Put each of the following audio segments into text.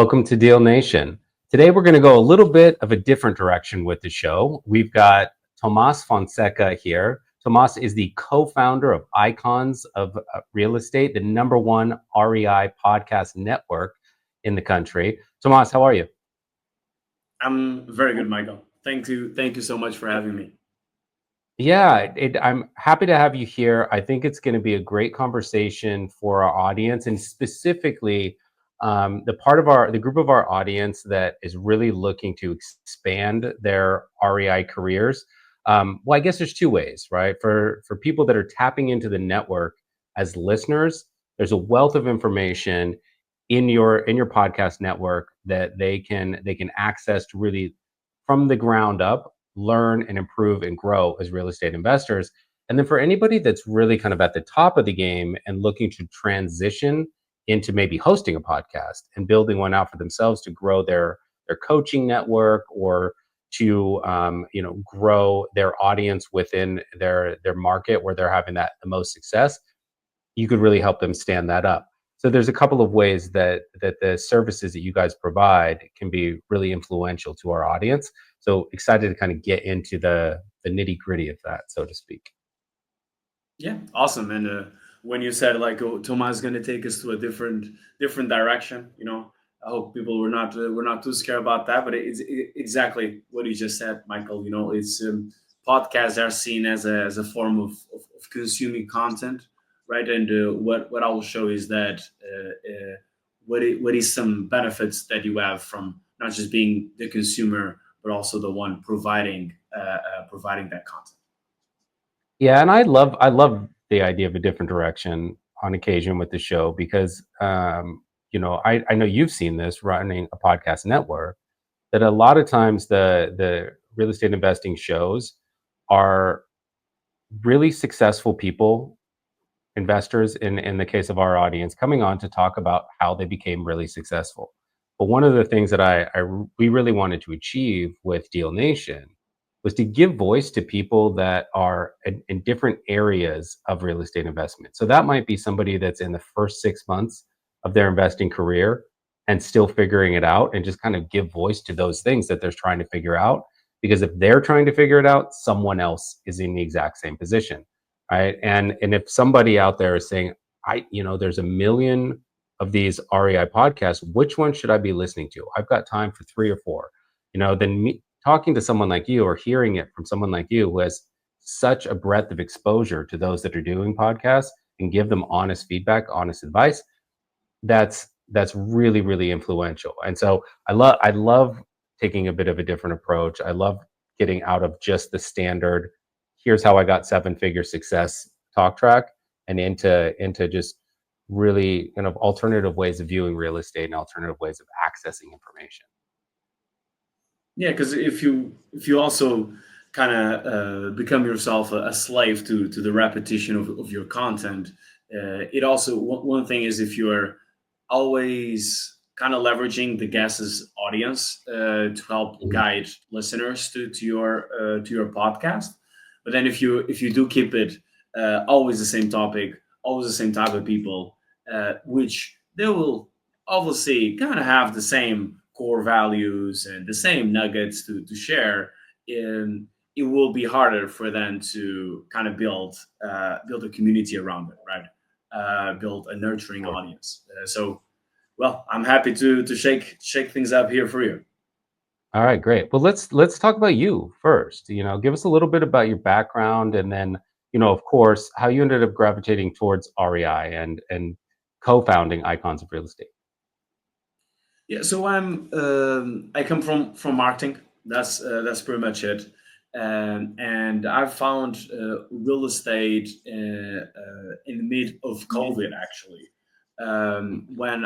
Welcome to Deal Nation. Today we're going to go a little bit of a different direction with the show. We've got Tomás Fonseca here. Tomás is the co-founder of Icons of Real Estate, the #1 REI podcast network in the country. Tomás, how are you? I'm very good, Michael. Thank you. Thank you so much for having me. Yeah, I'm happy to have you here. I think it's going to be a great conversation for our audience, and specifically the group of our audience that is really looking to expand their REI careers. Well, I guess there's two ways, right? For people that are tapping into the network as listeners, there's a wealth of information in your podcast network that they can access to really from the ground up learn and improve and grow as real estate investors. And then for anybody that's really kind of at the top of the game and looking to transition into maybe hosting a podcast and building one out for themselves to grow their coaching network or to grow their audience within their market where they're having the most success, you could really help them stand that up. So there's a couple of ways that the services that you guys provide can be really influential to our audience. So excited to kind of get into the nitty gritty of that, so to speak. Yeah, awesome. And when you said like, oh, Tomas is going to take us to a different direction, I hope people were not too scared about that. But it's exactly what you just said, Michael. It's podcasts are seen as a form of consuming content, right? And what I will show is that what is some benefits that you have from not just being the consumer, but also the one providing that content. Yeah, and I love the idea of a different direction on occasion with the show because I know you've seen this running a podcast network that a lot of times the real estate investing shows are really successful people, investors in the case of our audience, coming on to talk about how they became really successful. But one of the things that we really wanted to achieve with Deal Nation was to give voice to people that are in different areas of real estate investment. So that might be somebody that's in the first 6 months of their investing career and still figuring it out, and just kind of give voice to those things that they're trying to figure out. Because if they're trying to figure it out, someone else is in the exact same position, right? And if somebody out there is saying, there's a million of these REI podcasts, which one should I be listening to? I've got time for three or four. Then talking to someone like you or hearing it from someone like you who has such a breadth of exposure to those that are doing podcasts and give them honest feedback, honest advice, that's really, really influential. And so I love taking a bit of a different approach. I love getting out of just the standard, here's how I got seven-figure success talk track, and into just really kind of alternative ways of viewing real estate and alternative ways of accessing information. Yeah, because if you also kind of become yourself a slave to the repetition of your content, it also one thing is if you're always kind of leveraging the guest's audience to help Mhm. guide listeners to your podcast. But then if you do keep it always the same topic, always the same type of people, which they will obviously kind of have the same core values and the same nuggets to share, in it will be harder for them to kind of build a community around it, right? Build a nurturing Sure. audience. So, well, I'm happy to shake things up here for you. All right, great. Well, let's talk about you first. Give us a little bit about your background, and then, of course, how you ended up gravitating towards REI and co-founding Icons of Real Estate. Yeah, so I come from marketing. That's pretty much it. And I found real estate in the mid of COVID, actually, when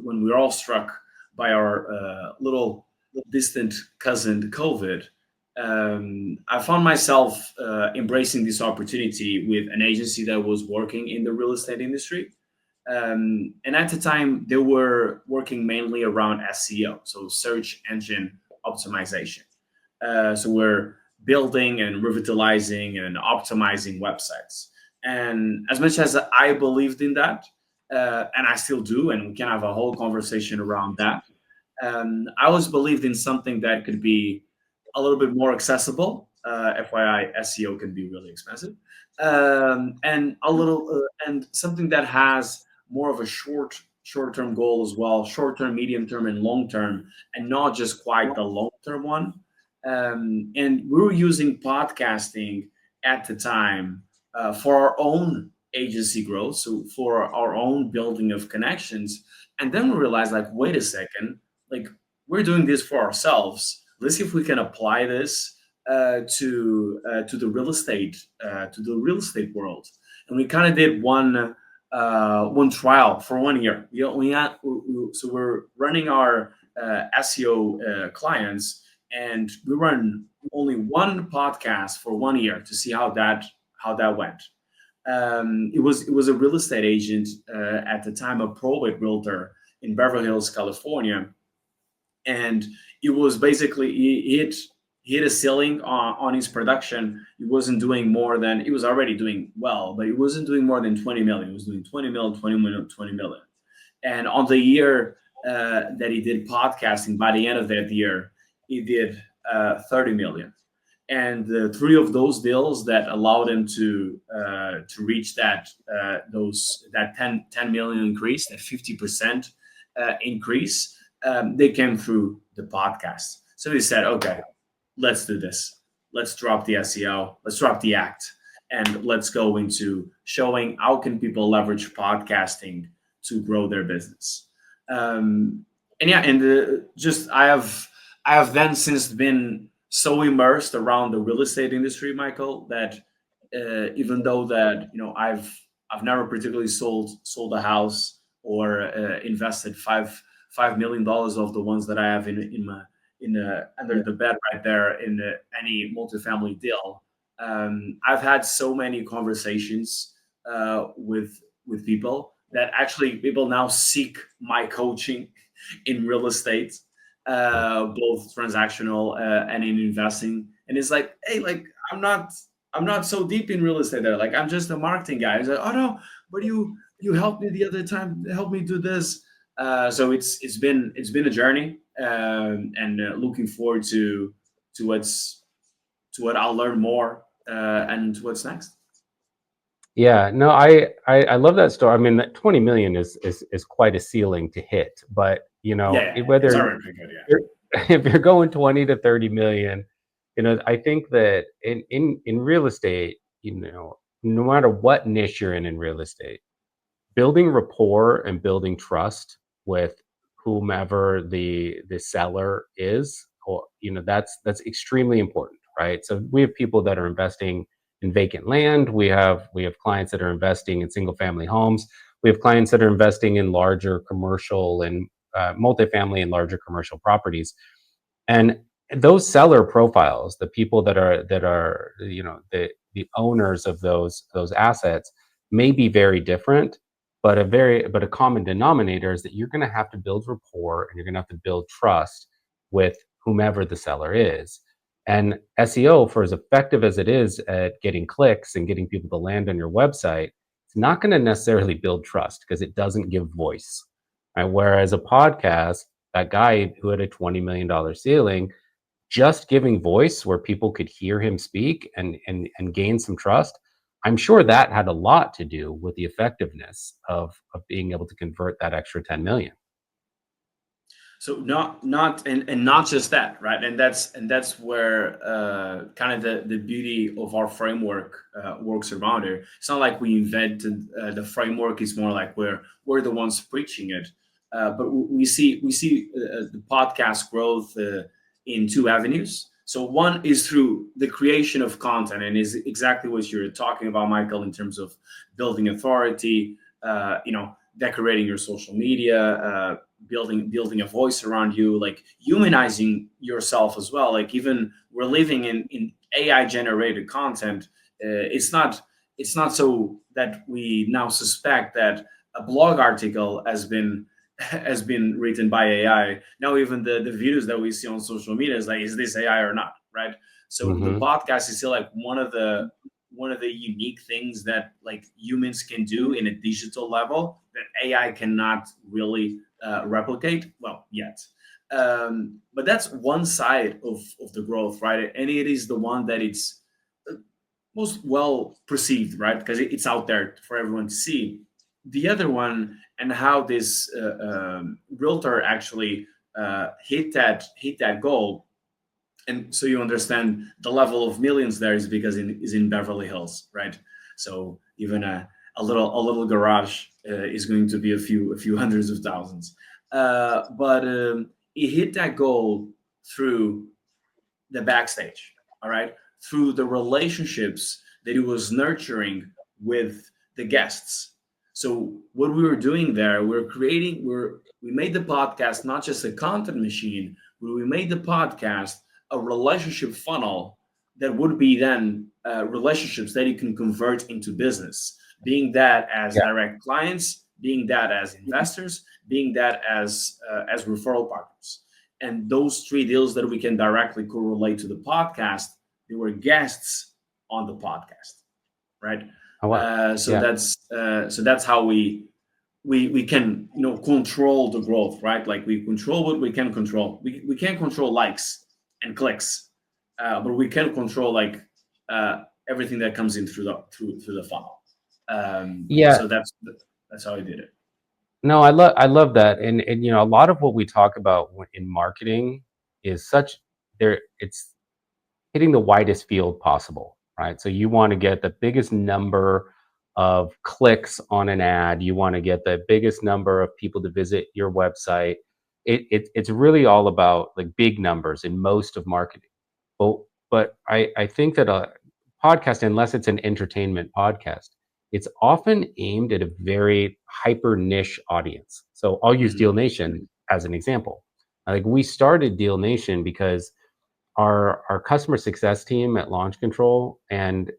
when we were all struck by our little distant cousin COVID. I found myself embracing this opportunity with an agency that was working in the real estate industry, and at the time they were working mainly around SEO, so search engine optimization. So we're building and revitalizing and optimizing websites. And as much as I believed in that, and I still do, and we can have a whole conversation around that. I always believed in something that could be a little bit more accessible. FYI, SEO can be really expensive, and a little and something that has more of a short term goal as well, short term, medium term, and long term, and not just quite the long term one. And we were using podcasting at the time for our own agency growth, so for our own building of connections. And then we realized, like, wait a second, like we're doing this for ourselves. Let's see if we can apply this to the real estate world. And we kind of did one trial for 1 year. So we're running our SEO clients, and we run only one podcast for 1 year to see how that went. It was a real estate agent at the time, a probate realtor in Beverly Hills, California, and it was basically he hit a ceiling on his production. He wasn't doing more than he was already doing well, but he wasn't doing more than 20 million. He was doing 20 million, 20 million, 20 million. And on the year that he did podcasting, by the end of that year, he did 30 million. And the three of those deals that allowed him to reach that 10 million increase, that 50% increase, they came through the podcast. So he said, okay, let's do this. Let's drop the SEO. Let's drop the act, and let's go into showing how can people leverage podcasting to grow their business. And yeah, and just I have then since been so immersed around the real estate industry, Michael, that even though that I've never particularly sold a house or invested $5 million of the ones that I have in under the bed right there in any multifamily deal. I've had so many conversations with people that actually people now seek my coaching in real estate, both transactional and in investing. And it's like, hey, like I'm not so deep in real estate there. Like I'm just a marketing guy. It's like, oh no, but you helped me the other time, help me do this. So it's been a journey, and looking forward to what I'll learn more and to what's next. Yeah, no, I love that story. I mean, that 20 million is quite a ceiling to hit, but Yeah, yeah, yeah. It's whether already pretty good. Yeah. you're, if you're going 20 to 30 million, I think that in real estate, no matter what niche you're in real estate, building rapport and building trust with whomever the seller is, or that's extremely important, right? So we have people that are investing in vacant land. We have clients that are investing in single family homes. We have clients that are investing in larger commercial and multifamily and larger commercial properties. And those seller profiles, the people that are the owners of those assets, may be very different, but a common denominator is that you're going to have to build rapport and you're going to have to build trust with whomever the seller is. And SEO, for as effective as it is at getting clicks and getting people to land on your website, it's not going to necessarily build trust because it doesn't give voice. Right? Whereas a podcast, that guy who had a $20 million ceiling, just giving voice where people could hear him speak and gain some trust, I'm sure that had a lot to do with the effectiveness of being able to convert that extra 10 million. So not and not just that, right? And that's where kind of the beauty of our framework works around it. It's not like we invented the framework. It's more like we're the ones preaching it. But we see the podcast growth in two avenues. So one is through the creation of content, and is exactly what you're talking about, Michael, in terms of building authority. Decorating your social media, building a voice around you, like humanizing yourself as well. Like even we're living in AI generated content. It's not so that we now suspect that a blog article has been written by AI. Now even the videos that we see on social media is like, is this AI or not, right? So the Hmm. podcast is still like one of the unique things that like humans can do in a digital level that AI cannot really replicate, well, yet. But that's one side of the growth, right? And it is the one that it's most well perceived, right? Because it's out there for everyone to see. The other one, and how this realtor actually hit that goal, and so you understand the level of millions there is because is in Beverly Hills, right? So even a little garage is going to be a few hundreds of thousands. But he hit that goal through the backstage, all right, through the relationships that he was nurturing with the guests. So what we were doing there, we made the podcast not just a content machine, but we made the podcast a relationship funnel that would be then relationships that you can convert into business, being that as Yeah. direct clients, being that as investors, being that as referral partners. And those three deals that we can directly correlate to the podcast, they were guests on the podcast, right? Oh wow. So Yeah. that's how we can control the growth, right? Like we control what we can control. We can't control likes and clicks, but we can control like everything that comes in through the funnel. Yeah. So that's how I did it. No, I love that, and a lot of what we talk about in marketing is such there. It's hitting the widest field possible, right? So you want to get the biggest number of clicks on an ad. You want to get the biggest number of people to visit your website. It's really all about like big numbers in most of marketing. But but I think that a podcast, unless it's an entertainment podcast, it's often aimed at a very hyper niche audience. So I'll use Deal Mhm. Nation as an example. Like we started Deal Nation because our customer success team at Launch Control and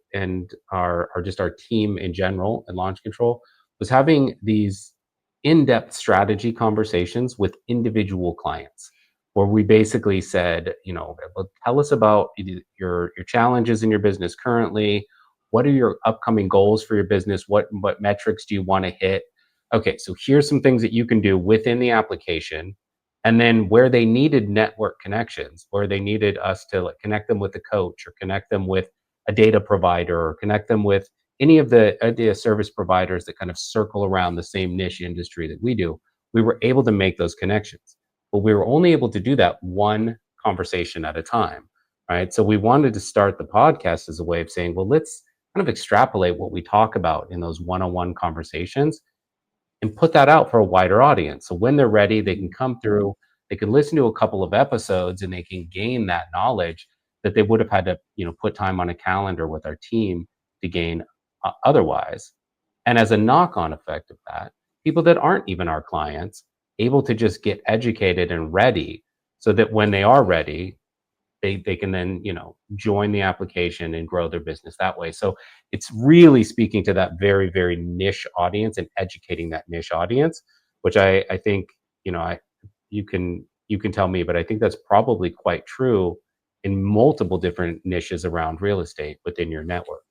our just our team in general at Launch Control was having these in-depth strategy conversations with individual clients where we basically said, well, tell us about your challenges in your business currently. What are your upcoming goals for your business? What metrics do you want to hit? Okay, so here's some things that you can do within the application, and then where they needed network connections, where they needed us to like connect them with a coach or connect them with a data provider or connect them with any of the data service providers that kind of circle around the same niche industry that we do, we were able to make those connections. But we were only able to do that one conversation at a time, right? So we wanted to start the podcast as a way of saying, well, let's kind of extrapolate what we talk about in those one-on-one conversations and put that out for a wider audience. So when they're ready, they can come through, they can listen to a couple of episodes and they can gain that knowledge that they would have had to, put time on a calendar with our team to gain otherwise. And as a knock-on effect of that, people that aren't even our clients able to just get educated and ready so that when they are ready, they can then join the application and grow their business that way. So it's really speaking to that very very niche audience and educating that niche audience, which I think I you can tell me, but I think that's probably quite true in multiple different niches around real estate within your network.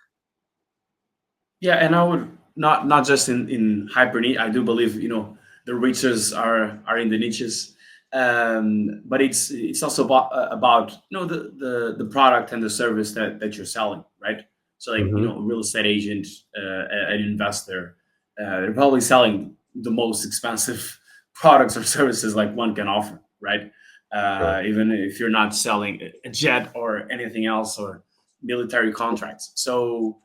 Yeah, and I would not just in hyper niche. I do believe the riches are in the niches, but it's also about the product and the service that you're selling, right? So like Hmm. a real estate agent, an investor, they're probably selling the most expensive products or services like one can offer, right? Sure. Even if you're not selling a jet or anything else or military contracts. So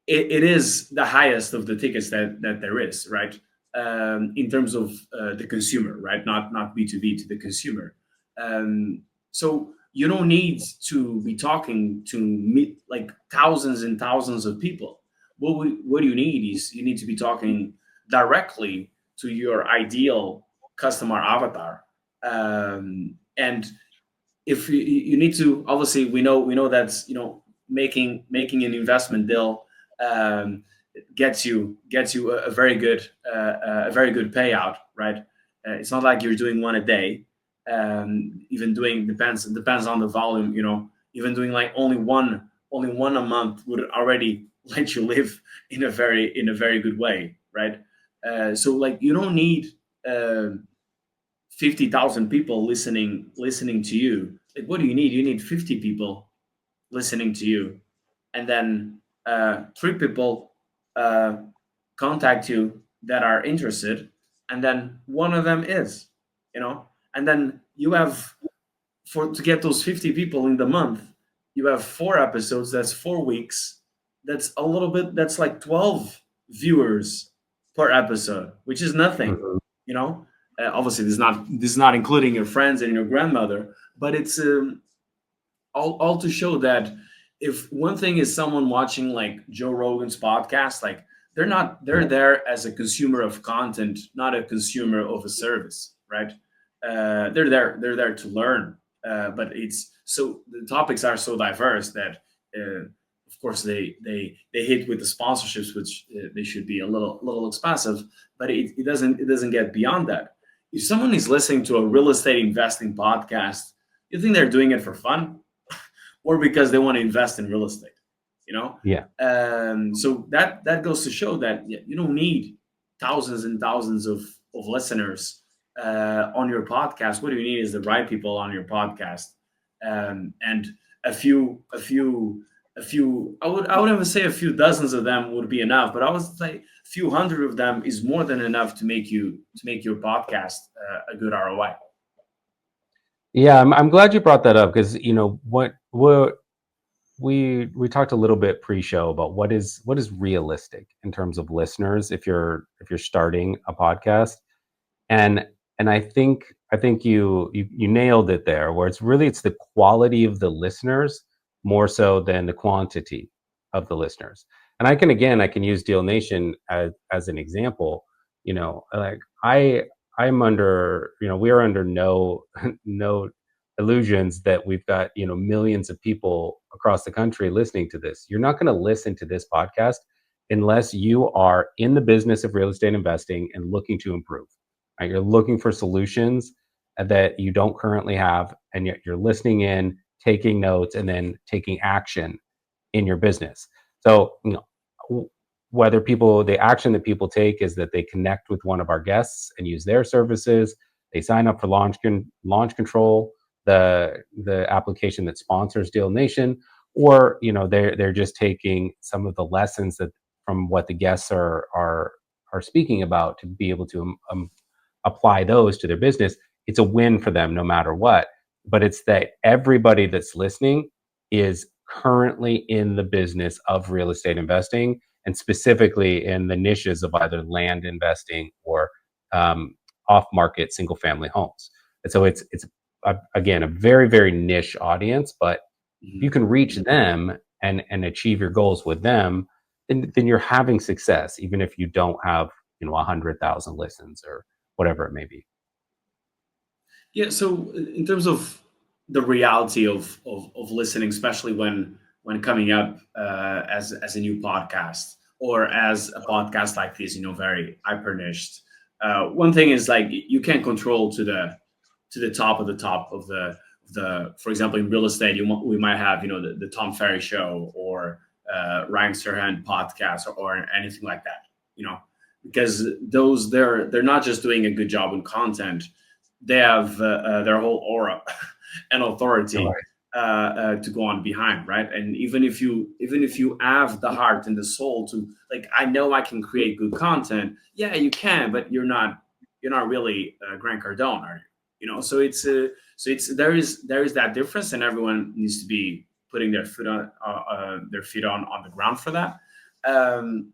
it is the highest of the tickets that there is, right? In terms of the consumer, right? Not B2B to the consumer. So you don't need to be talking to meet like thousands and thousands of people. What you need is you need to be talking directly to your ideal customer avatar. And if you need to, obviously we know that's making an investment deal um, gets you a very good payout, right? It's not like you're doing one a day. Even doing depends on the volume. Even doing like only one a month would already let you live in a very good way, right? So like you don't need uh, 50,000 people listening to you. Like what do you need? You need 50 people listening to you, and then three people uh, contact you that are interested, and then one of them is, and then you have, for to get those 50 people in the month, you have 4 episodes. That's 4 weeks. That's a little bit. That's like 12 viewers per episode, which is nothing. Mhm. You know, obviously this is not including your friends and your grandmother, but it's all to show that if one thing is someone watching like Joe Rogan's podcast, like they're Yeah. there as a consumer of content, not a consumer of a service, right? They're there to learn, but it's so the topics are so diverse that of course they hit with the sponsorships, which they should be a little expensive, but it doesn't get beyond that. If someone is listening to a real estate investing podcast, you think they're doing it for fun or because they want to invest in real estate, you know? Yeah. So that goes to show that you don't need thousands and thousands of listeners on your podcast. What you need is the right people on your podcast, and a few. I would even say a few dozens of them would be enough, but I would say a few hundred of them is more than enough to make your podcast a good ROI. Yeah, I'm glad you brought that up because what we talked a little bit pre-show about what is realistic in terms of listeners if you're starting a podcast, and I think you nailed it there, where it's the quality of the listeners more so than the quantity of the listeners. And I can use Deal Nation as an example. Like I'm under, we are under no no illusions that we've got, millions of people across the country listening to this. You're not going to listen to this podcast unless you are in the business of real estate investing and looking to improve. Right? You're looking for solutions that you don't currently have, and yet you're listening in, taking notes, and then taking action in your business. So, whether the action that people take is that they connect with one of our guests and use their services, they sign up for Launch Control, the application that sponsors Deal Nation, or they're just taking some of the lessons that from what the guests are speaking about to be able to apply those to their business. It's a win for them no matter what. But it's that everybody that's listening is currently in the business of real estate investing, and specifically in the niches of either land investing or off market single family homes. And so again, a very, very niche audience, but if you Mhm. can reach them and achieve your goals with them, then you're having success, even if you don't have 100,000 listens or whatever it may be. Yeah. So in terms of the reality of listening, especially when coming up as a new podcast or as a podcast like this, very hyper niched. One thing is like you can't control to the top of the top of the. For example, in real estate, we might have the Tom Ferry show or Ryan Serhant podcast or anything like that. You know, because those they're not just doing a good job in content, they have their whole aura and authority Right. to go on behind, right? And even if you have the heart and the soul to, like, I know I can create good content. Yeah, you can, but you're not really Grant Cardone, are you? So it's there is that difference, and everyone needs to be putting their feet on the ground for that. Um,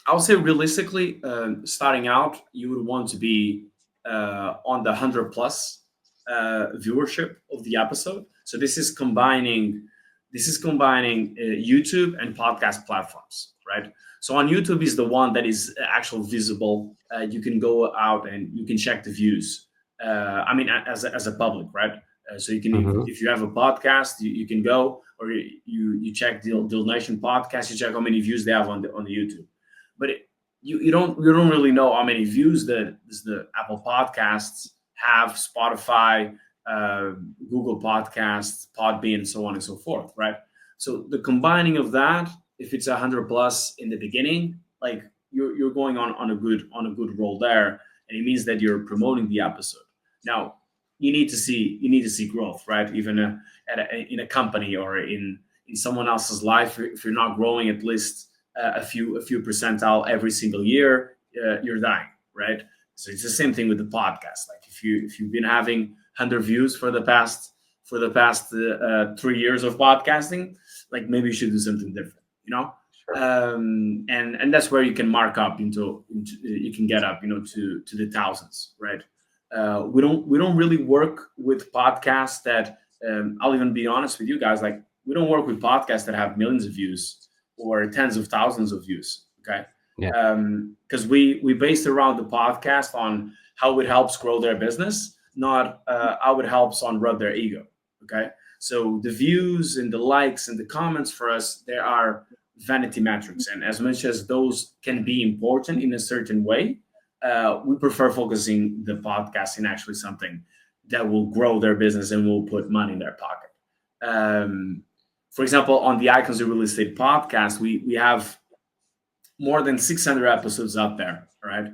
I would say realistically, starting out, you would want to be on the 100 plus viewership of the episode. So this is combining YouTube and podcast platforms, right? So on YouTube is the one that is actual visible. You can go out and you can check the views. I mean, as a public, right? So you can, Mhm. if you have a podcast, you can go, or you check Deal Nation podcast. You check how many views they have on the YouTube, but you don't really know how many views the Apple Podcasts have, Spotify, uh, Google Podcasts, Podbean, and so on and so forth, right? So the combining of that, if it's 100 plus in the beginning, like you're going on a good roll there, and it means that you're promoting the episode. Now you need to see growth, right? Even in a company or in someone else's life, if you're not growing at least a few percentile every single year, you're dying, right? So it's the same thing with the podcast. Like if you've been having 100 views for the past 3 years of podcasting, like maybe you should do something different, you know. Sure. And that's where you can mark up into you can get up, to the thousands, right? We don't really work with podcasts that I'll even be honest with you guys, like we don't work with podcasts that have millions of views or tens of thousands of views. Okay. Yeah. Because we based around the podcast on how it helps grow their business, not how it helps on rub their ego. Okay. So the views and the likes and the comments for us, they are vanity metrics. And as much as those can be important in a certain way, we prefer focusing the podcast in actually something that will grow their business and will put money in their pocket. For example, on the Icons of Real Estate podcast, we have more than 600 episodes out there, right?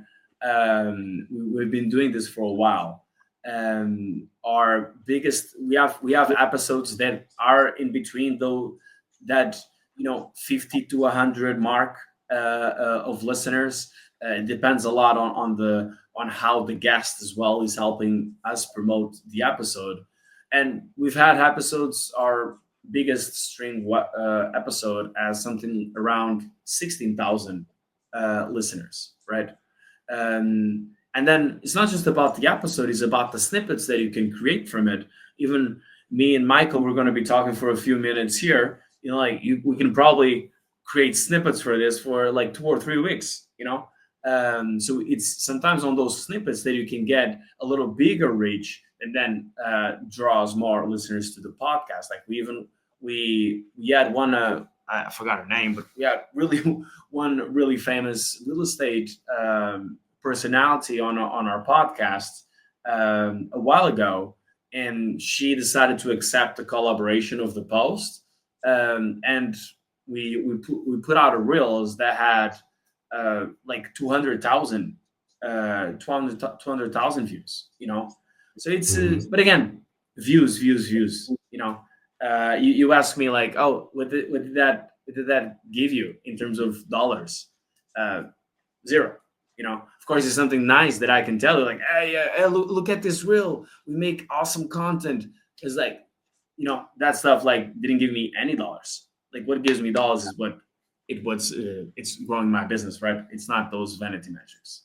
We've been doing this for a while. Our biggest, we have episodes that are in between though that 50 to 100 mark of listeners. It depends a lot on how the guest as well is helping us promote the episode. And we've had episodes, our biggest episode as something around 16,000 listeners, right? And then it's not just about the episode, it's about the snippets that you can create from it. Even me and Michael, we're going to be talking for a few minutes here. We can probably create snippets for this for like 2 or 3 weeks. So it's sometimes on those snippets that you can get a little bigger reach and then draws more listeners to the podcast. Like we had one, I forgot her name, but we had really one really famous real estate personality on our podcast a while ago, and she decided to accept the collaboration of the post, and we put out a reels that had like 200,000 views. So it's Mhm. but again, views. You ask me like, oh, what did that give you in terms of dollars? uh, Zero. Of course, it's something nice that I can tell you, like, hey, look at this reel. We make awesome content. It's like, that stuff like didn't give me any dollars. Like, what gives me dollars is what it's growing my business, right? It's not those vanity metrics.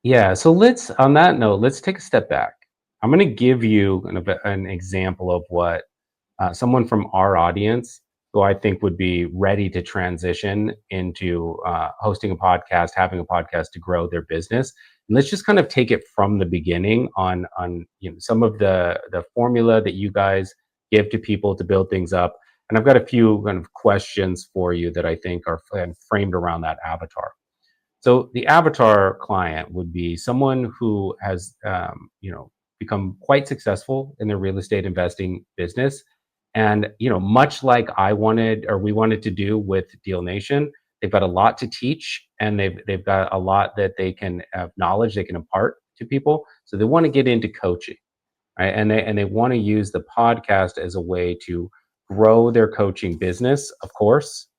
Yeah. So on that note, let's take a step back. I'm going to give you an example of what someone from our audience who I think would be ready to transition into hosting a podcast, having a podcast to grow their business. And let's just kind of take it from the beginning on some of the formula that you guys give to people to build things up. And I've got a few kind of questions for you that I think are framed around that avatar. So the avatar client would be someone who has, become quite successful in their real estate investing business, and much like we wanted to do with Deal Nation, they've got a lot to teach, and they've got a lot that they can have knowledge they can impart to people. So they want to get into coaching, right? And they want to use the podcast as a way to grow their coaching business, of course,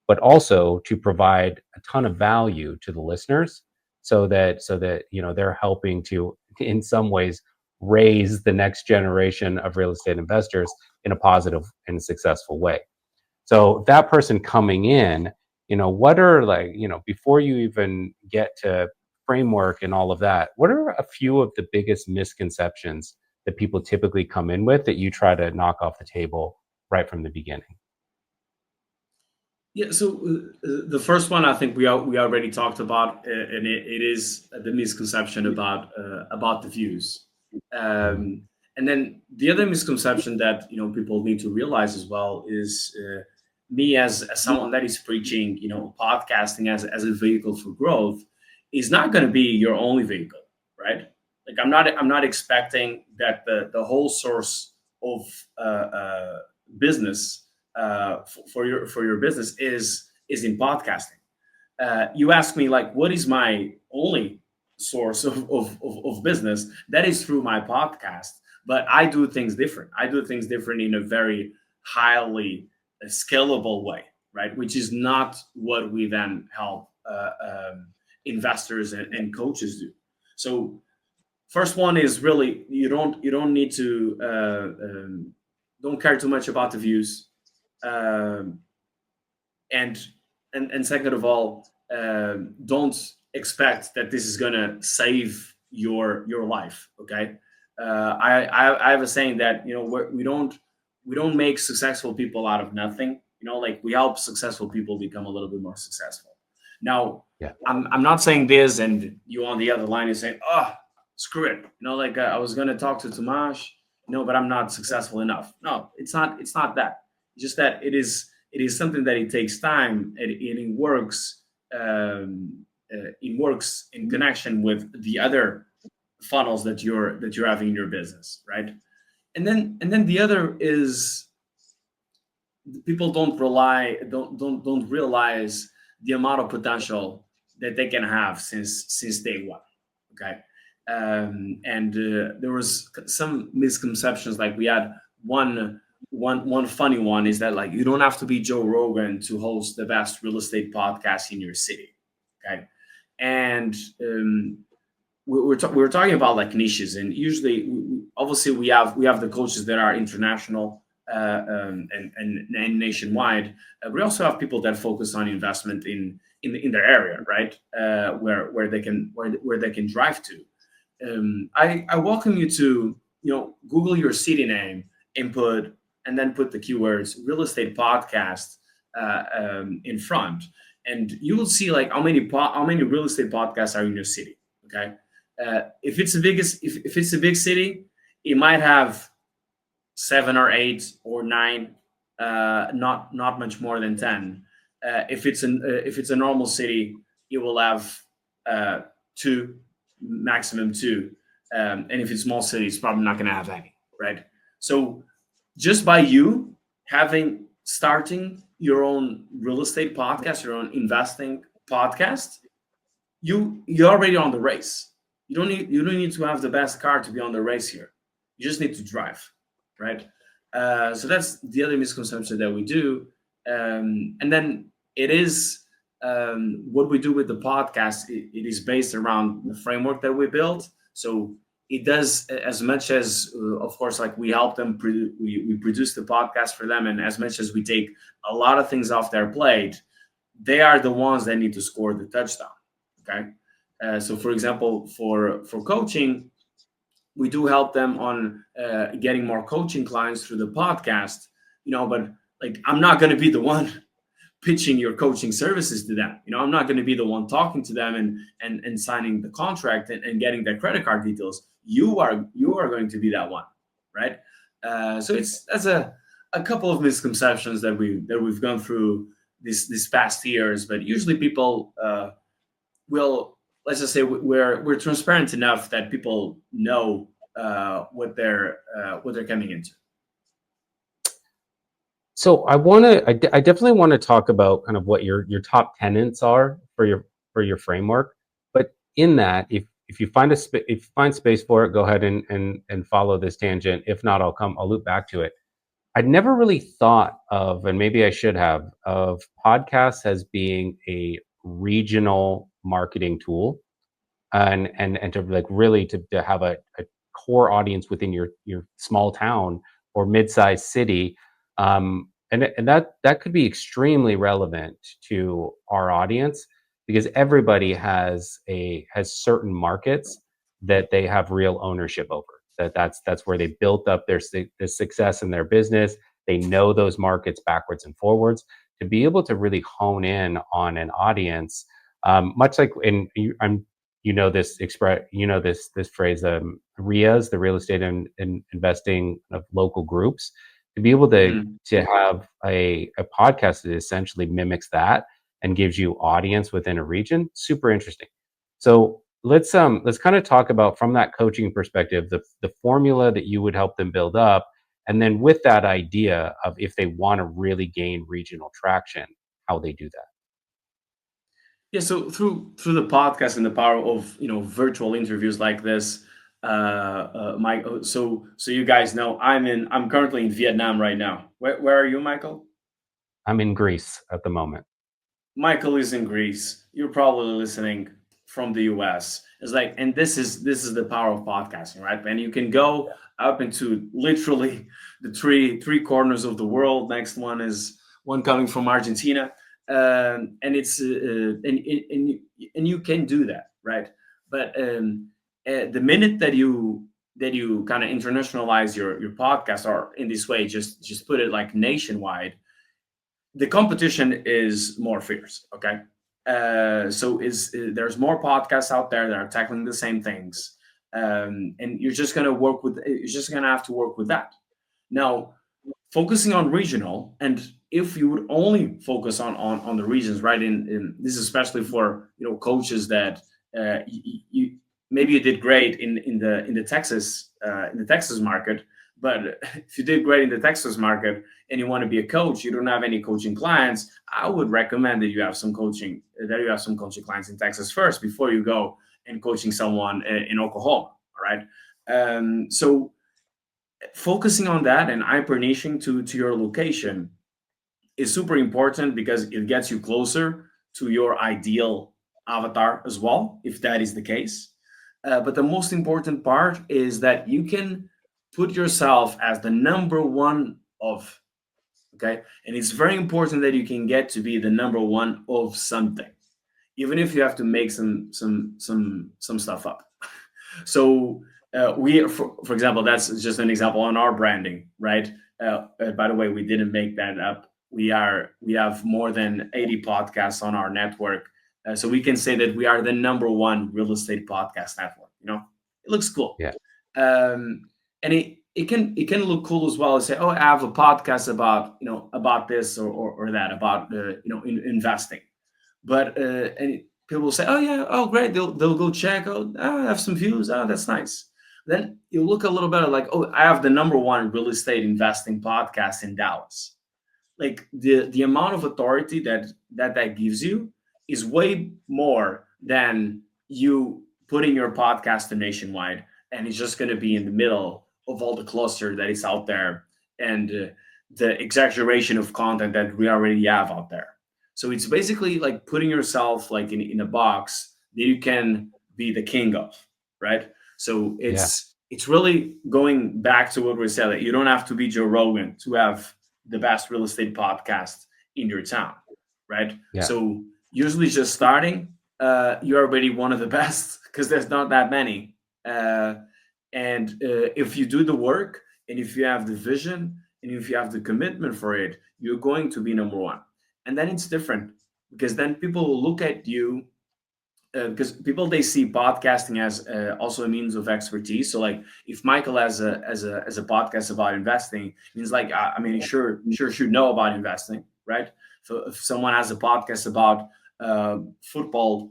but also to provide a ton of value to the listeners, so that they're helping to, in some ways, raise the next generation of real estate investors in a positive and successful way. So that person coming in, what are, like, before you even get to framework and all of that, what are a few of the biggest misconceptions that people typically come in with that you try to knock off the table right from the beginning? Yeah, so the first one I think we already talked about, and it is the misconception about the views. Mhm. And then the other misconception that people need to realize as well is me as someone that is preaching podcasting as a vehicle for growth is not going to be your only vehicle, right? Like I'm not expecting that the whole source of business for your business is in podcasting. You ask me like, what is my only source of business? That is through my podcast. But I do things different. I do things different in a very highly scalable way, right? Which is not what we then help investors and coaches do. So first one is really you don't need to don't care too much about the views, um, and and second of all, don't expect that this is gonna save your life. Okay, I have a saying that we don't make successful people out of nothing. Like we help successful people become a little bit more successful. Now, Yeah. I'm not saying this, and you on the other line is saying, "Oh, screw it." Like I was gonna talk to Tomas, but I'm not successful enough. No, it's not. It's not that. It's just that it is something that it takes time, and it works. It works in connection with the other funnels that you're having in your business, right? And then the other is people don't realize the amount of potential that they can have since day one. Okay, and there was some misconceptions. Like we had one funny one is that like you don't have to be Joe Rogan to host the best real estate podcast in your city. Okay, and we were talking about like niches, and usually, obviously, we have the coaches that are international and nationwide. We also have people that focus on investment in their area, right? Where they can drive to. I welcome you to Google your city name, input, and then put the keywords real estate podcast in front, and you will see like how many real estate podcasts are in your city. Okay, if it's a big city, it might have 7 or 8 or 9, not much more than 10. If it's a normal city, it will have two, maximum two, and if it's small city, it's probably not going to have any, right? So just by you having starting your own real estate podcast, your own investing podcast, you're already on the race. You don't need to have the best car to be on the race here. You just need to drive, right? So that's the other misconception that we do, and then it is what we do with the podcast. It is based around the framework that we built. So it does as much as, of course, like we help them. We produce the podcast for them, and as much as we take a lot of things off their plate, they are the ones that need to score the touchdown. Okay. So, for example, for coaching, we do help them on getting more coaching clients through the podcast. But like I'm not going to be the one pitching your coaching services to them. I'm not going to be the one talking to them and signing the contract and getting their credit card details. You are going to be that one, right? So that's a couple of misconceptions that we've gone through these past years. But usually people will, let's just say, we're transparent enough that people know what they're coming into. So I definitely want to talk about kind of what your top tenets are for your framework. But in that, if you find if you find space for it, go ahead and follow this tangent. If not, I'll loop back to it. I'd never really thought of, and maybe I should have, of podcasts as being a regional marketing tool, and to like really to have a core audience within your small town or mid-sized city, and that could be extremely relevant to our audience because everybody has certain markets that they have real ownership over. That's where they built up their success in their business. They know those markets backwards and forwards. To be able to really hone in on an audience, much like this phrase, RIAs, the real estate and investing of local groups. To be able Mhm. to have a podcast that essentially mimics that and gives you audience within a region, super interesting. So let's kind of talk about, from that coaching perspective, the formula that you would help them build up, and then with that idea of if they want to really gain regional traction, how they do that. Yeah, so through the podcast and the power of virtual interviews like this, Mike. So you guys know I'm currently in Vietnam right now. Where are you, Michael? I'm in Greece at the moment. Michael is in Greece. You're probably listening from the US. It's like, and this is the power of podcasting, right? And you can go up into literally the three corners of the world. Next one is one coming from Argentina, and it's and you can do that, right? But the minute that you kind of internationalize your podcast, or in this way, just put it like nationwide, the competition is more fierce. Okay, so is there's more podcasts out there that are tackling the same things, and you're just gonna have to work with that. Now, focusing on regional, and if you would only focus on the regions, right? In this is especially for coaches that you maybe you did great in the Texas market, but if you did great in the Texas market and you want to be a coach, you don't have any coaching clients. I would recommend that you have some coaching clients in Texas first before you go and coaching someone in Oklahoma. All right. So focusing on that and hyper niching to your location is super important because it gets you closer to your ideal avatar as well, if that is the case. But the most important part is that you can put yourself as the number one of, okay? And it's very important that you can get to be the number one of something, even if you have to make some stuff up. So for example, that's just an example on our branding, right? By the way, we didn't make that up. We have more than 80 podcasts on our network, so we can say that we are the number one real estate podcast network. It looks cool, Yeah. and it can look cool as well as say, oh, I have a podcast about about this or that about investing. But and people will say, "Oh yeah, oh great." They'll go check. Oh, I have some views. Oh, that's nice. Then you look a little better, like, oh, I have the number one real estate investing podcast in Dallas. Like the amount of authority that gives you is way more than you putting your podcast to nationwide, and it's just going to be in the middle of all the cluster that is out there, and the exaggeration of content that we already have out there. So it's basically like putting yourself like in a box that you can be the king of, right? So Yeah. it's really going back to what we said, that you don't have to be Joe Rogan to have the best real estate podcast in your town, right? Yeah. So usually just starting, you're already one of the best because there's not that many. Uh, and if you do the work, and if you have the vision, and if you have the commitment for it, you're going to be number one. And then it's different because then people will look at you, because people, they see podcasting as also a means of expertise. So like if Michael has a podcast about investing, it means like I mean, he sure should know about investing, right? So if someone has a podcast about football,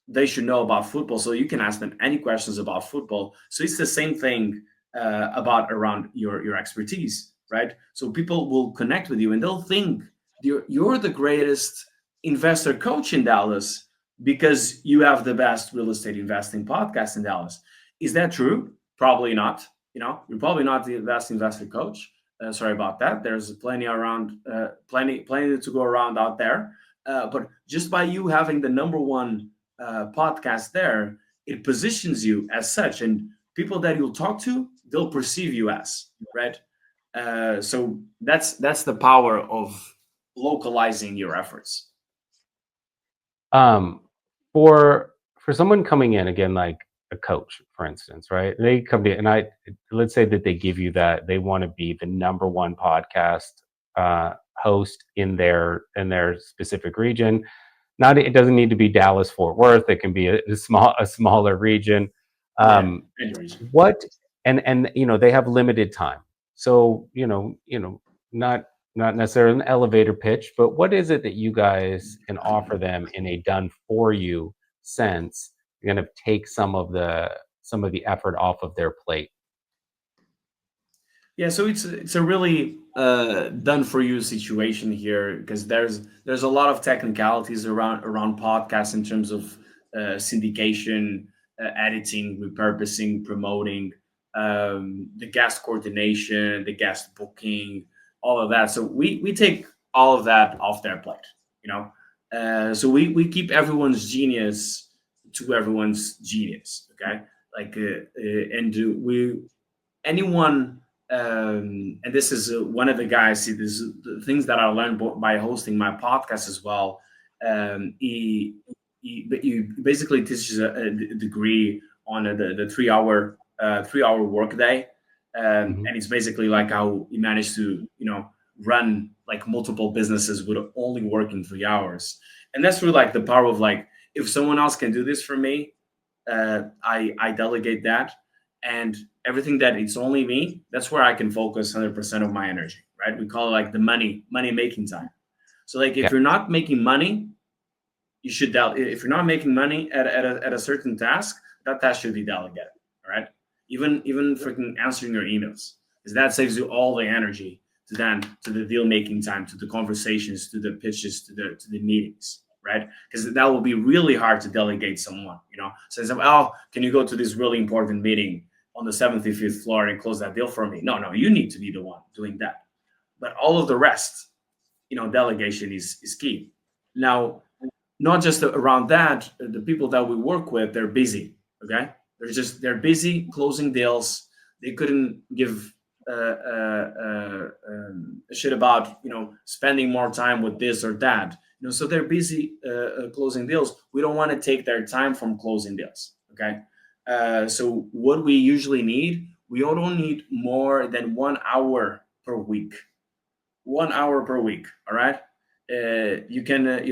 they should know about football. So you can ask them any questions about football. So it's the same thing about around your expertise, right? So people will connect with you and they'll think you're the greatest investor coach in Dallas because you have the best real estate investing podcast in Dallas. Is that true? Probably not. You're probably not the best investor coach. Sorry about that. There's plenty around, plenty to go around out there. But just by you having the number one podcast there, it positions you as such, and people that you'll talk to, they'll perceive you as, right. So that's the power of localizing your efforts. Um, for someone coming in again, like a coach, for instance, right? They come to, and let's say that they give you that they want to be the number one podcast host in their specific region. Not, it doesn't need to be Dallas Fort Worth. It can be a smaller region. Yeah, Um, any reason. what and they have limited time, so not necessarily an elevator pitch, but what is it that you guys can offer them in a done for you sense, kind of take some of the effort off of their plate? Yeah, so it's a really done for you situation here, because there's a lot of technicalities around podcasts in terms of syndication, editing, repurposing, promoting, the guest coordination, the guest booking, all of that. So we take all of that off their plate, you know. So we keep everyone's genius to everyone's genius. Okay, like and we anyone, and this is one of the guys, see, this is the things that I learned by hosting my podcast as well. He basically teaches a degree on the 3 hour workday, Hmm. and it's basically like how he managed to run like multiple businesses with only working 3 hours. And that's really like the power of, like, if someone else can do this for me, I delegate that, and everything that it's only me, that's where I can focus 100% of my energy. Right? We call it like the money making time. So like if Yeah. you're not making money, you should if you're not making money at a certain task, that task should be delegated. All right. Even freaking answering your emails, because that saves you all the energy to the deal making time, to the conversations, to the pitches, to the meetings, right? Because that will be really hard to delegate someone. So it's like, oh, can you go to this really important meeting on the 75th floor and close that deal for me? No, you need to be the one doing that. But all of the rest, delegation is key. Now, not just around that, the people that we work with, they're busy. Okay, they're busy closing deals. They couldn't give a shit about spending more time with this or that. So they're busy closing deals. We don't want to take their time from closing deals. Okay, so what we usually need, we don't need more than 1 hour per week. 1 hour per week. All right. You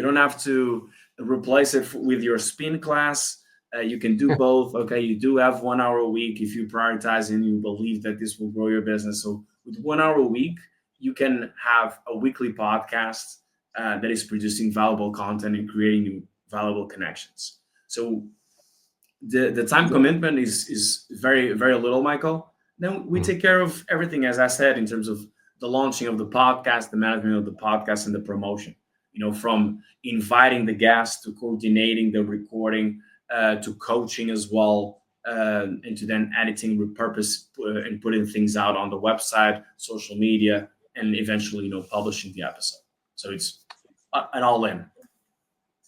don't have to replace it with your spin class. You can do both. Okay, you do have 1 hour a week if you prioritize and you believe that this will grow your business. So with 1 hour a week, you can have a weekly podcast that is producing valuable content and creating new valuable connections. So the time commitment is very very little, Michael. Then we Mhm. take care of everything, as I said, in terms of the launching of the podcast, the management of the podcast, and the promotion. From inviting the guests to coordinating the recording, to coaching as well, and to then editing, repurpose, and putting things out on the website, social media, and eventually publishing the episode. So it's an all in.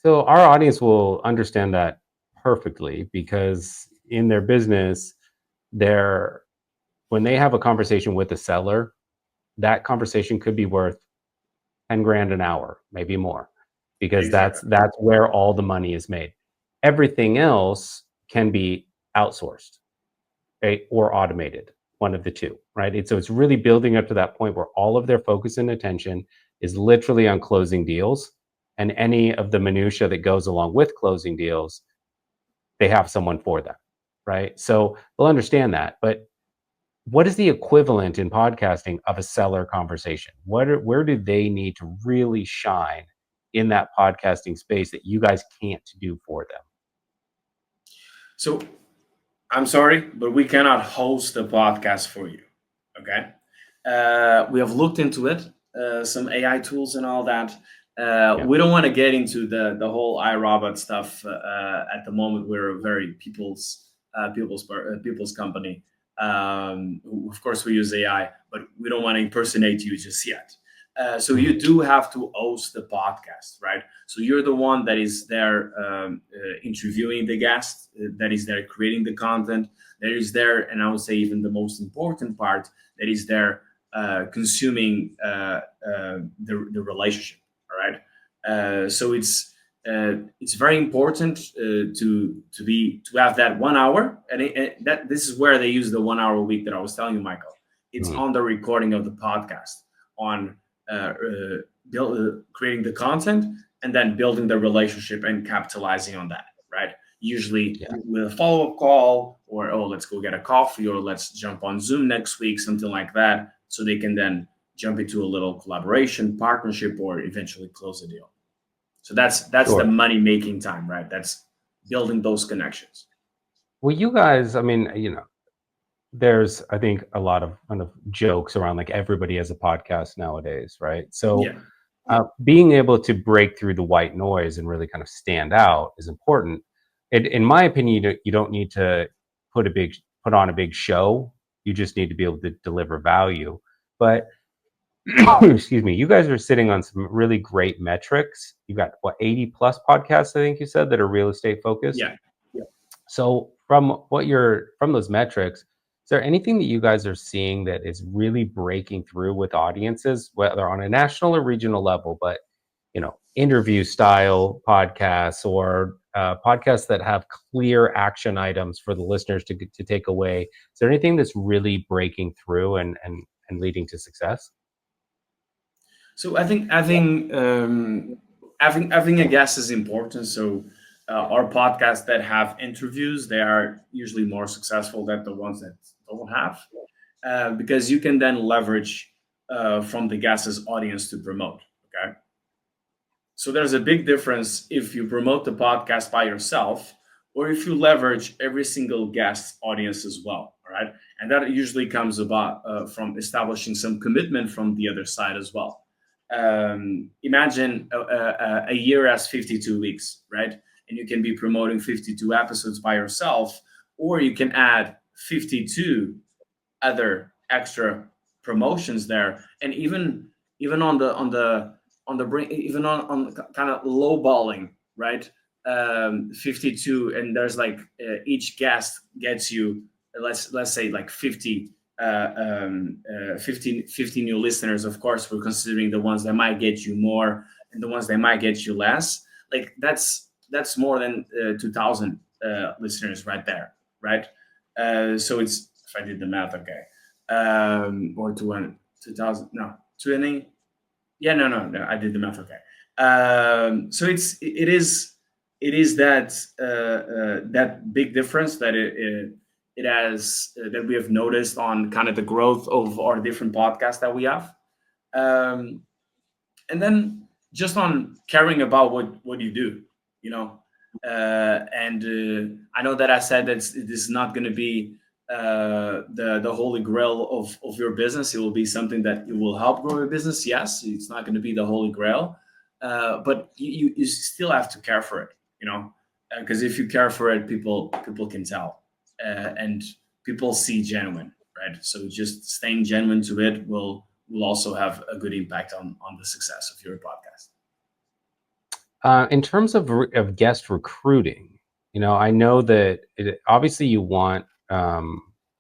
So our audience will understand that perfectly because in their business, they're when they have a conversation with a seller, that conversation could be worth 10 grand an hour, maybe more, because Exactly. that's where all the money is made. Everything else can be outsourced, right, or automated, one of the two, right? So it's really building up to that point where all of their focus and attention is literally on closing deals, and any of the minutia that goes along with closing deals, they have someone for that, right? So they'll understand that. But what is the equivalent in podcasting of a seller conversation? Where do they need to really shine in that podcasting space that you guys can't do for them? So I'm sorry, but we cannot host the podcast for you. Okay. We have looked into it, some AI tools and all that. Yeah. We don't want to get into the whole iRobot stuff at the moment. We're a very people's company. Of course, we use AI, but we don't want to impersonate you just yet. So Mhm. you do have to host the podcast, right? So you're the one that is there interviewing the guest, that is there creating the content, that is there, and I would say even the most important part, that is there consuming the relationship. All right. So it's very important to have that 1 hour, and that this is where they use the 1 hour a week that I was telling you, Michael. It's Mhm. on the recording of the podcast, on creating the content, and then building the relationship and capitalizing on that. Right. Usually Yeah. with a follow up call, or oh, let's go get a coffee, or let's jump on Zoom next week, something like that, so they can then jump into a little collaboration, partnership, or eventually close a deal. So that's the Sure. money making time, right? That's building those connections. Well, you guys, I mean, there's, I think, a lot of kind of jokes around like everybody has a podcast nowadays, right? So Yeah. being able to break through the white noise and really kind of stand out is important. In my opinion, you don't need to put a big put on a big show. You just need to be able to deliver value. But excuse me, you guys are sitting on some really great metrics. You've got what 80 plus podcasts, I think you said, that are real estate focused. Yeah. So from those metrics, is there anything that you guys are seeing that is really breaking through with audiences, whether on a national or regional level, but interview style podcasts or podcasts that have clear action items for the listeners to take away? Is there anything that's really breaking through and leading to success? So I think having a guest is important. So our podcasts that have interviews, they are usually more successful than the ones that don't have, because you can then leverage from the guest's audience to promote. Okay, so there's a big difference if you promote the podcast by yourself or if you leverage every single guest audience as well. All right, and that usually comes about from establishing some commitment from the other side as well. Imagine a year as 52 weeks, right? And you can be promoting 52 episodes by yourself, or you can add 52 other extra promotions there, and even even on kind of lowballing, right? 52, and there's like each guest gets you, let's say like 50 50 new listeners. Of course, we're considering the ones that might get you more and the ones that might get you less. Like that's more than 2,000 listeners right there, right? So it's, if I did the math, okay, or 200, 2,000, no, 20. Yeah, no, I did the math, okay. So it is that that big difference that it has that we have noticed on kind of the growth of our different podcasts that we have, um, and then just on caring about what you do, you know. And I know that I said that this is not going to be the holy grail of your business. It will be something that it will help grow your business. Yes, it's not going to be the holy grail, but you still have to care for it, you know, because if you care for it, people can tell, and people see genuine, right? So just staying genuine to it will also have a good impact on the success of your podcast. In terms of guest recruiting, I know that obviously you want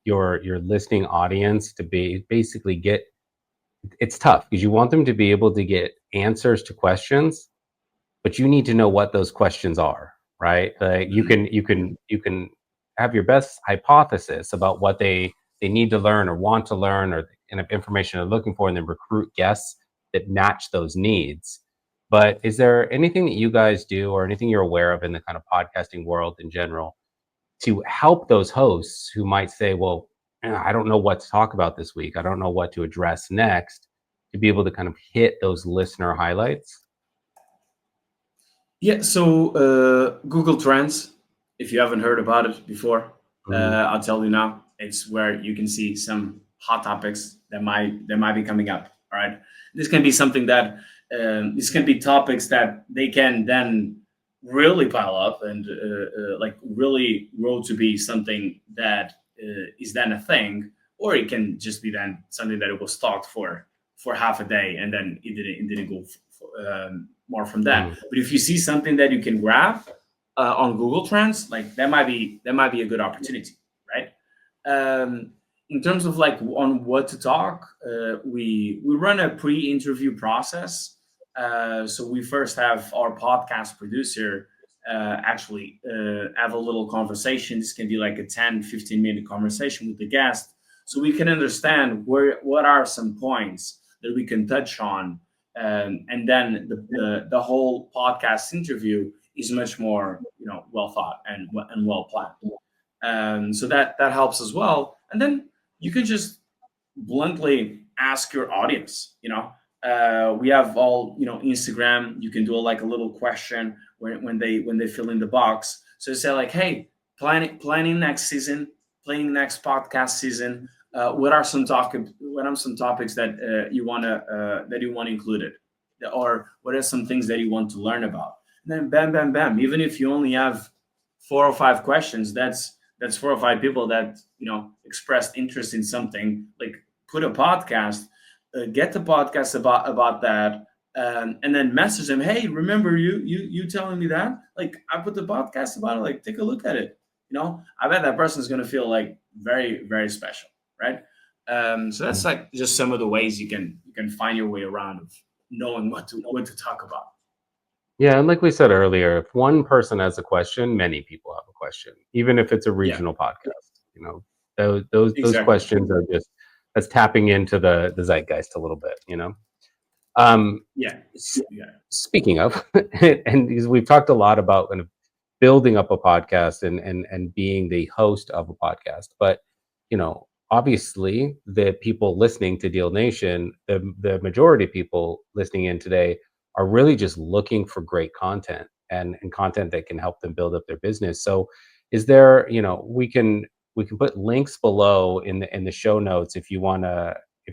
your listening audience to be basically get. It's tough because you want them to be able to get answers to questions, but you need to know what those questions are, right? You Mhm. can you can have your best hypothesis about what they need to learn or want to learn or the kind of information they're looking for, and then recruit guests that match those needs. But is there anything that you guys do or anything you're aware of in the kind of podcasting world in general to help those hosts who might say, well, I don't know what to talk about this week. I don't know what to address next, to be able to kind of hit those listener highlights? Yeah, so Google Trends, if you haven't heard about it before, Mhm. I'll tell you now. It's where you can see some hot topics that might be coming up. All right, this can be something that this can be topics that they can then really pile up and like really grow to be something that is then a thing, or it can just be then something that it was talked for half a day and then it didn't go more from that. Mhm. But if you see something that you can grab on Google Trends, like that might be a good opportunity, right? Um, in terms of like on what to talk, we run a pre-interview process. So we first have our podcast producer actually have a little conversation. This can be like a 10-15 minute conversation with the guest, so we can understand what are some points that we can touch on, and then the whole podcast interview is much more, well thought and well planned. So that helps as well. And then you can just bluntly ask your audience. We have all, Instagram. You can do like a little question when they fill in the box. So say like, hey, planning next season, planning next podcast season. What are some topics that you want included, or what are some things that you want to learn about? And then bam, bam, bam. Even if you only have 4 or 5 questions, that's 4 or 5 people that expressed interest in something. Like, put a podcast, get the podcast about that, and then message them. Hey, remember you telling me that? Like, I put the podcast about it. Like, take a look at it. I bet that person is gonna feel like very, very special, right? So that's like just some of the ways you can find your way around of knowing what to talk about. Yeah, and like we said earlier, if one person has a question, many people have a question, even if it's a Yeah, regional podcast. Those exactly. questions are just that's tapping into the zeitgeist a little bit. Um, Yeah, s- yeah, Speaking of, and because we've talked a lot about kind of building up a podcast and being the host of a podcast, but obviously the people listening to Deal Nation, the majority of people listening in today are really just looking for great content and content that can help them build up their business. So is there, we can put links below in the show notes if you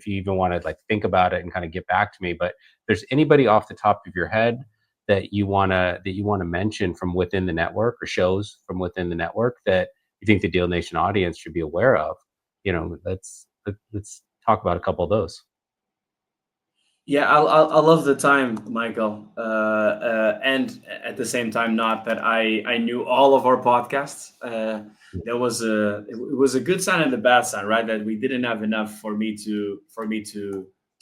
even want to like think about it and kind of get back to me. But if there's anybody off the top of your head that you want to mention from within the network, or shows from within the network that you think the Deal Nation audience should be aware of, let's talk about a couple of those. yeah. I love the time, Michael, and at the same time, not that I knew all of our podcasts. There was it was a good sign and a bad sign, right? That we didn't have enough for me to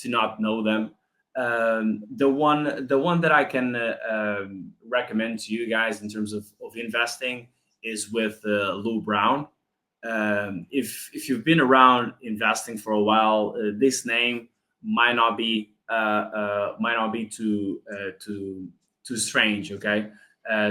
not know them. The one that I can recommend to you guys in terms of investing is with Lou Brown. If you've been around investing for a while, this name might not be too strange. Okay,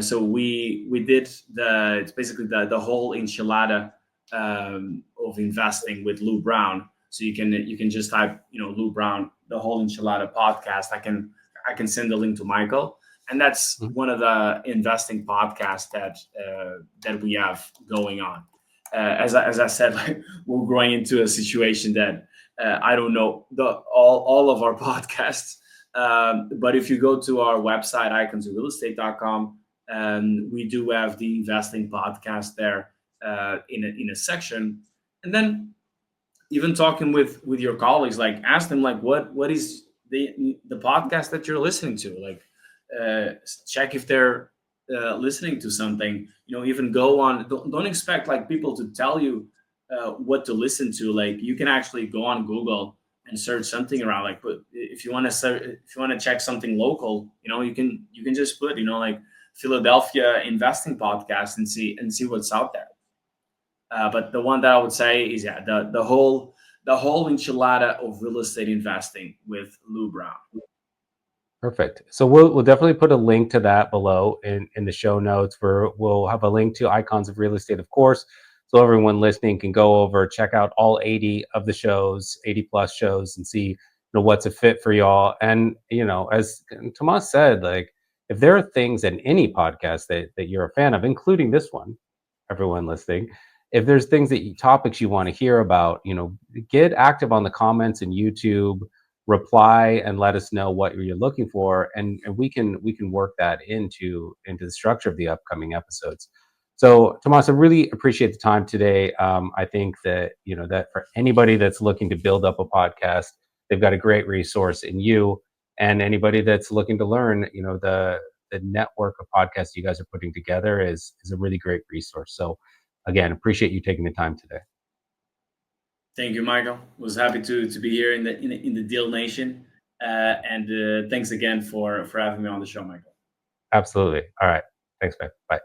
so we did it's basically the whole enchilada of investing with Lou Brown. So you can just type Lou Brown, the whole enchilada podcast. I can send the link to Michael, and that's Mhm. one of the investing podcasts that we have going on. As I said, like, we're growing into a situation that I don't know all of our podcasts. But if you go to our website, iconsofrealestate.com, we do have the investing podcast there in a section. And then even talking with your colleagues, like, ask them, like, what is the podcast that you're listening to, like, check if they're listening to something. Even go on, don't expect like people to tell you what to listen to. Like, you can actually go on Google and search something around, like, but if you want to check something local, you can just put like Philadelphia investing podcast and see what's out there. But the one that I would say is, yeah, the whole enchilada of real estate investing with Lou Brown. Perfect. So we'll definitely put a link to that below in the show notes, where we'll have a link to Icons of Real Estate, of course. So everyone listening can go over, check out all 80 of the shows, 80 plus shows, and see what's a fit for y'all. And as Tomas said, like, if there are things in any podcast that you're a fan of, including this one, everyone listening, if there's things topics you want to hear about, get active on the comments in YouTube, reply and let us know what you're looking for, and we can work that into the structure of the upcoming episodes. So Tomas, I really appreciate the time today. I think that that for anybody that's looking to build up a podcast, they've got a great resource in you. And anybody that's looking to learn, the network of podcasts you guys are putting together is a really great resource. So again, appreciate you taking the time today. Thank you, Michael. Was happy to be here in the Deal Nation, and thanks again for having me on the show, Michael. Absolutely. All right. Thanks, man. Bye.